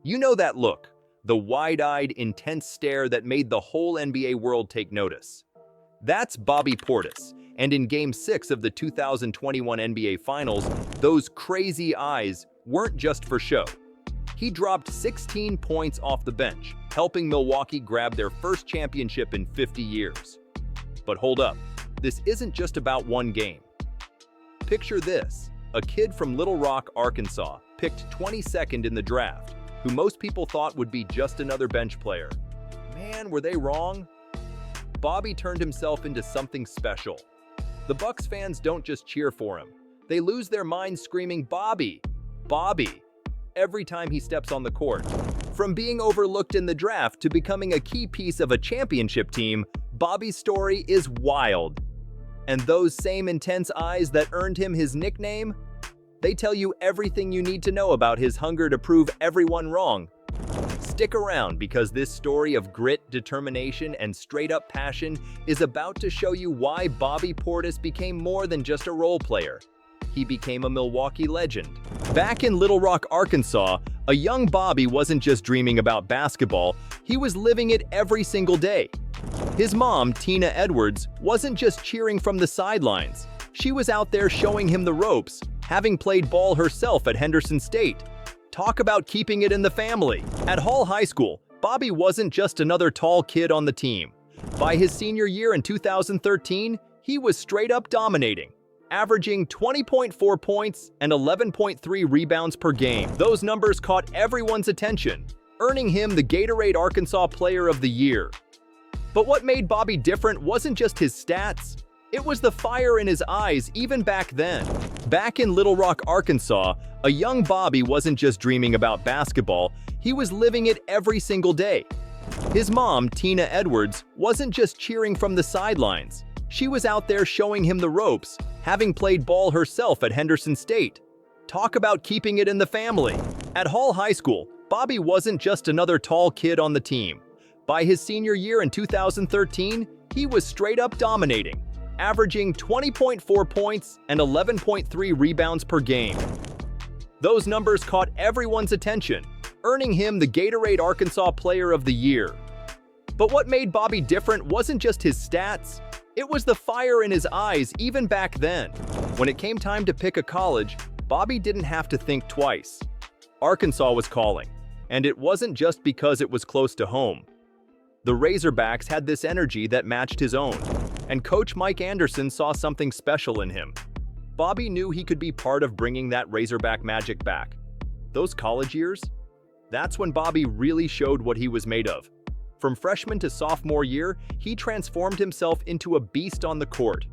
You know that look, the wide-eyed, intense stare that made the whole NBA world take notice. That's Bobby Portis, and in Game 6 of the 2021 NBA Finals, those crazy eyes weren't just for show. He dropped 16 points off the bench, helping Milwaukee grab their first championship in 50 years. But hold up, this isn't just about one game. Picture this, a kid from Little Rock, Arkansas, picked 22nd in the draft, who most people thought would be just another bench player. Man, were they wrong? Bobby turned himself into something special. The Bucks fans don't just cheer for him. They lose their minds screaming, "Bobby! Bobby!" every time he steps on the court. From being overlooked in the draft to becoming a key piece of a championship team, Bobby's story is wild. And those same intense eyes that earned him his nickname? They tell you everything you need to know about his hunger to prove everyone wrong. Stick around because this story of grit, determination, and straight-up passion is about to show you why Bobby Portis became more than just a role player. He became a Milwaukee legend. Back in Little Rock, Arkansas, a young Bobby wasn't just dreaming about basketball, he was living it every single day. His mom, Tina Edwards, wasn't just cheering from the sidelines. She was out there showing him the ropes, having played ball herself at Henderson State. Talk about keeping it in the family. At Hall High School, Bobby wasn't just another tall kid on the team. By his senior year in 2013, he was straight up dominating, averaging 20.4 points and 11.3 rebounds per game. Those numbers caught everyone's attention, earning him the Gatorade Arkansas Player of the Year. But what made Bobby different wasn't just his stats. It was the fire in his eyes even back then. Back in Little Rock, Arkansas, a young Bobby wasn't just dreaming about basketball, he was living it every single day. His mom, Tina Edwards, wasn't just cheering from the sidelines. She was out there showing him the ropes, having played ball herself at Henderson State. Talk about keeping it in the family. At Hall High School, Bobby wasn't just another tall kid on the team. By his senior year in 2013, he was straight up dominating, averaging 20.4 points and 11.3 rebounds per game. Those numbers caught everyone's attention, earning him the Gatorade Arkansas Player of the Year. But what made Bobby different wasn't just his stats, it was the fire in his eyes even back then. When it came time to pick a college, Bobby didn't have to think twice. Arkansas was calling, and it wasn't just because it was close to home. The Razorbacks had this energy that matched his own, and Coach Mike Anderson saw something special in him. Bobby knew he could be part of bringing that Razorback magic back. Those college years? That's when Bobby really showed what he was made of. From freshman to sophomore year, he transformed himself into a beast on the court.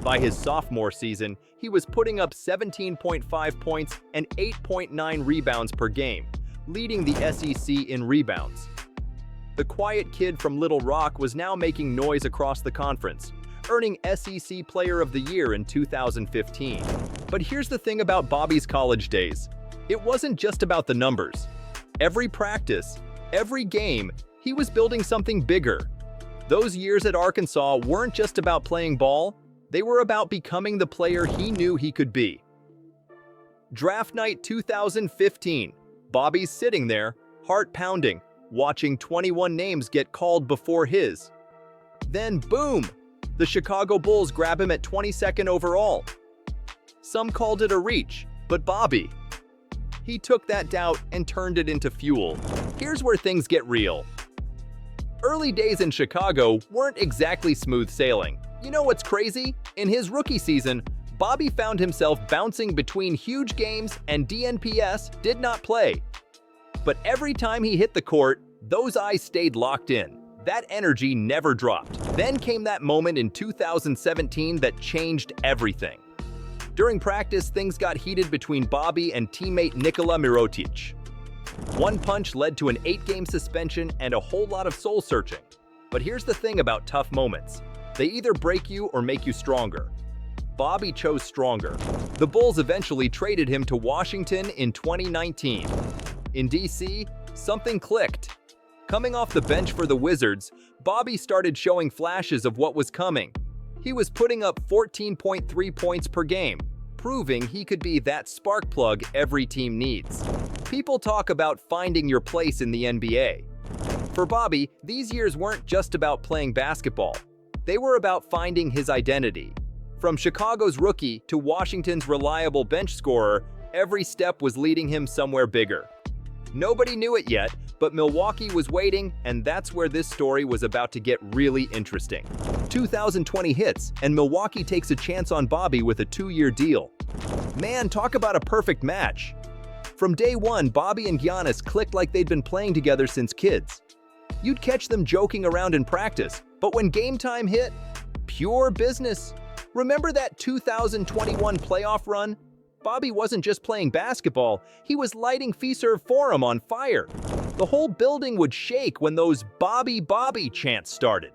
By his sophomore season, he was putting up 17.5 points and 8.9 rebounds per game, leading the SEC in rebounds. The quiet kid from Little Rock was now making noise across the conference, earning SEC Player of the Year in 2015. But here's the thing about Bobby's college days. It wasn't just about the numbers. Every practice, every game, he was building something bigger. Those years at Arkansas weren't just about playing ball, they were about becoming the player he knew he could be. Draft night 2015, Bobby's sitting there, heart pounding, watching 21 names get called before his. Then boom! The Chicago Bulls grab him at 22nd overall. Some called it a reach, but Bobby, he took that doubt and turned it into fuel. Here's where things get real. Early days in Chicago weren't exactly smooth sailing. You know what's crazy? In his rookie season, Bobby found himself bouncing between huge games and DNPS did not play. But every time he hit the court, those eyes stayed locked in. That energy never dropped. Then came that moment in 2017 that changed everything. During practice, things got heated between Bobby and teammate Nikola Mirotic. One punch led to an 8-game suspension and a whole lot of soul-searching. But here's the thing about tough moments. They either break you or make you stronger. Bobby chose stronger. The Bulls eventually traded him to Washington in 2019. In DC, something clicked. Coming off the bench for the Wizards, Bobby started showing flashes of what was coming. He was putting up 14.3 points per game, proving he could be that spark plug every team needs. People talk about finding your place in the NBA. For Bobby, these years weren't just about playing basketball. They were about finding his identity. From Chicago's rookie to Washington's reliable bench scorer, every step was leading him somewhere bigger. Nobody knew it yet, but Milwaukee was waiting, and that's where this story was about to get really interesting. 2020 hits, and Milwaukee takes a chance on Bobby with a 2-year deal. Man, talk about a perfect match. From day one, Bobby and Giannis clicked like they'd been playing together since kids. You'd catch them joking around in practice, but when game time hit, pure business. Remember that 2021 playoff run? Bobby wasn't just playing basketball, he was lighting Fiserv Forum on fire. The whole building would shake when those Bobby Bobby chants started.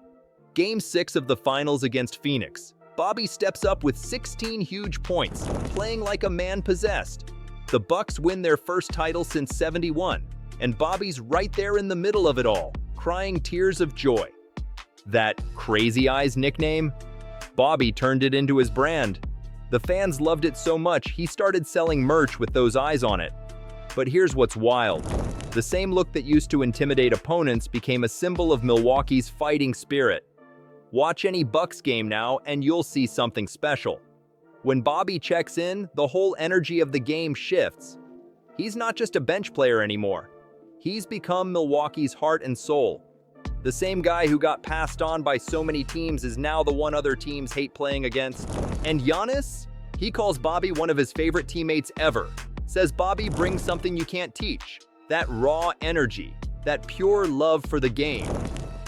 Game 6 of the finals against Phoenix. Bobby steps up with 16 huge points, playing like a man possessed. The Bucks win their first title since '71, and Bobby's right there in the middle of it all, crying tears of joy. That Crazy Eyes nickname? Bobby turned it into his brand. The fans loved it so much, he started selling merch with those eyes on it. But here's what's wild. The same look that used to intimidate opponents became a symbol of Milwaukee's fighting spirit. Watch any Bucks game now and you'll see something special. When Bobby checks in, the whole energy of the game shifts. He's not just a bench player anymore. He's become Milwaukee's heart and soul. The same guy who got passed on by so many teams is now the one other teams hate playing against. And Giannis? He calls Bobby one of his favorite teammates ever. Says Bobby brings something you can't teach. That raw energy, that pure love for the game.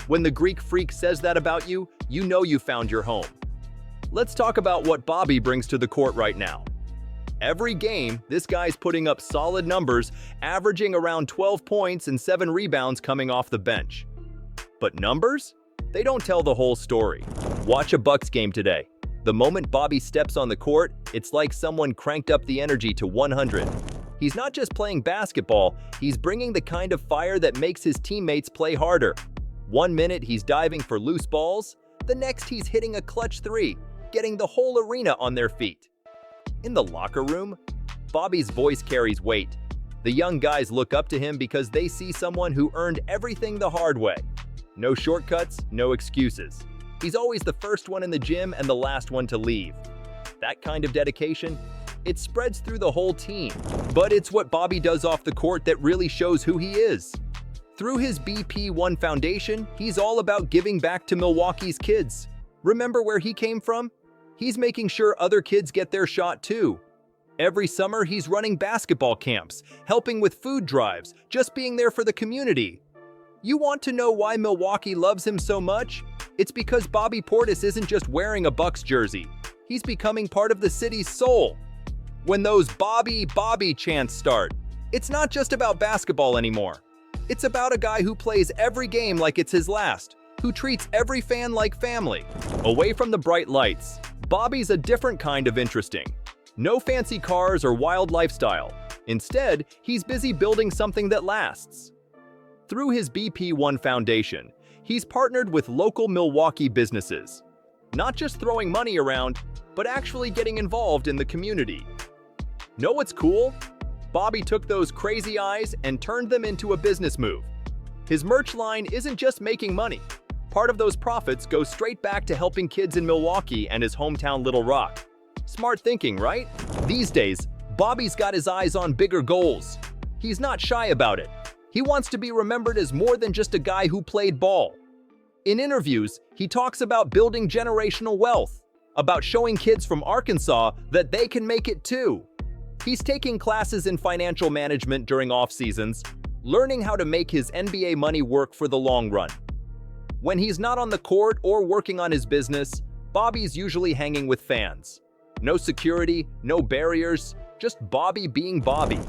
When the Greek freak says that about you, you know you found your home. Let's talk about what Bobby brings to the court right now. Every game, this guy's putting up solid numbers, averaging around 12 points and 7 rebounds coming off the bench. But numbers? They don't tell the whole story. Watch a Bucks game today. The moment Bobby steps on the court, it's like someone cranked up the energy to 100. He's not just playing basketball, he's bringing the kind of fire that makes his teammates play harder. 1 minute he's diving for loose balls, the next he's hitting a clutch 3, getting the whole arena on their feet. In the locker room, Bobby's voice carries weight. The young guys look up to him because they see someone who earned everything the hard way. No shortcuts, no excuses. He's always the first one in the gym and the last one to leave. That kind of dedication, it spreads through the whole team. But it's what Bobby does off the court that really shows who he is. Through his BP1 Foundation, he's all about giving back to Milwaukee's kids. Remember where he came from? He's making sure other kids get their shot too. Every summer, he's running basketball camps, helping with food drives, just being there for the community. You want to know why Milwaukee loves him so much? It's because Bobby Portis isn't just wearing a Bucks jersey. He's becoming part of the city's soul. When those Bobby Bobby chants start, it's not just about basketball anymore. It's about a guy who plays every game like it's his last, who treats every fan like family. Away from the bright lights, Bobby's a different kind of interesting. No fancy cars or wild lifestyle. Instead, he's busy building something that lasts. Through his BP1 Foundation, he's partnered with local Milwaukee businesses. Not just throwing money around, but actually getting involved in the community. Know what's cool? Bobby took those crazy eyes and turned them into a business move. His merch line isn't just making money. Part of those profits go straight back to helping kids in Milwaukee and his hometown Little Rock. Smart thinking, right? These days, Bobby's got his eyes on bigger goals. He's not shy about it. He wants to be remembered as more than just a guy who played ball. In interviews, he talks about building generational wealth, about showing kids from Arkansas that they can make it too. He's taking classes in financial management during off seasons, learning how to make his NBA money work for the long run. When he's not on the court or working on his business, Bobby's usually hanging with fans. No security, no barriers, just Bobby being Bobby.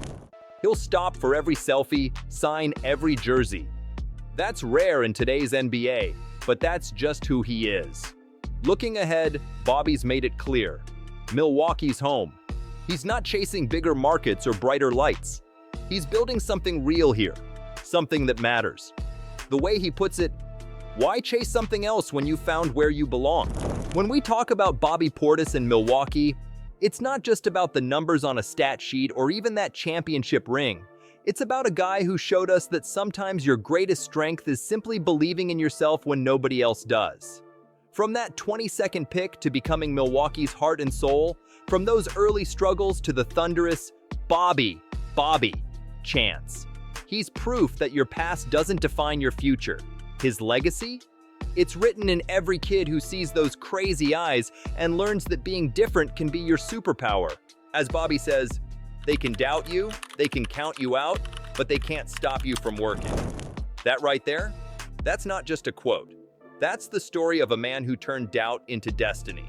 He'll stop for every selfie, sign every jersey. That's rare in today's NBA, but that's just who he is. Looking ahead, Bobby's made it clear. Milwaukee's home. He's not chasing bigger markets or brighter lights. He's building something real here, something that matters. The way he puts it, why chase something else when you found where you belong? When we talk about Bobby Portis and Milwaukee, it's not just about the numbers on a stat sheet or even that championship ring. It's about a guy who showed us that sometimes your greatest strength is simply believing in yourself when nobody else does. From that 20-second pick to becoming Milwaukee's heart and soul, from those early struggles to the thunderous Bobby chants. He's proof that your past doesn't define your future. His legacy? It's written in every kid who sees those crazy eyes and learns that being different can be your superpower. As Bobby says, they can doubt you, they can count you out, but they can't stop you from working. That right there? That's not just a quote. That's the story of a man who turned doubt into destiny.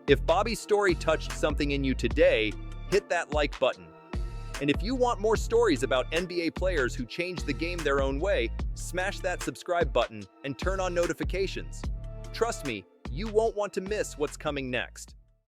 If Bobby's story touched something in you today, hit that like button. And if you want more stories about NBA players who changed the game their own way, smash that subscribe button and turn on notifications. Trust me, you won't want to miss what's coming next.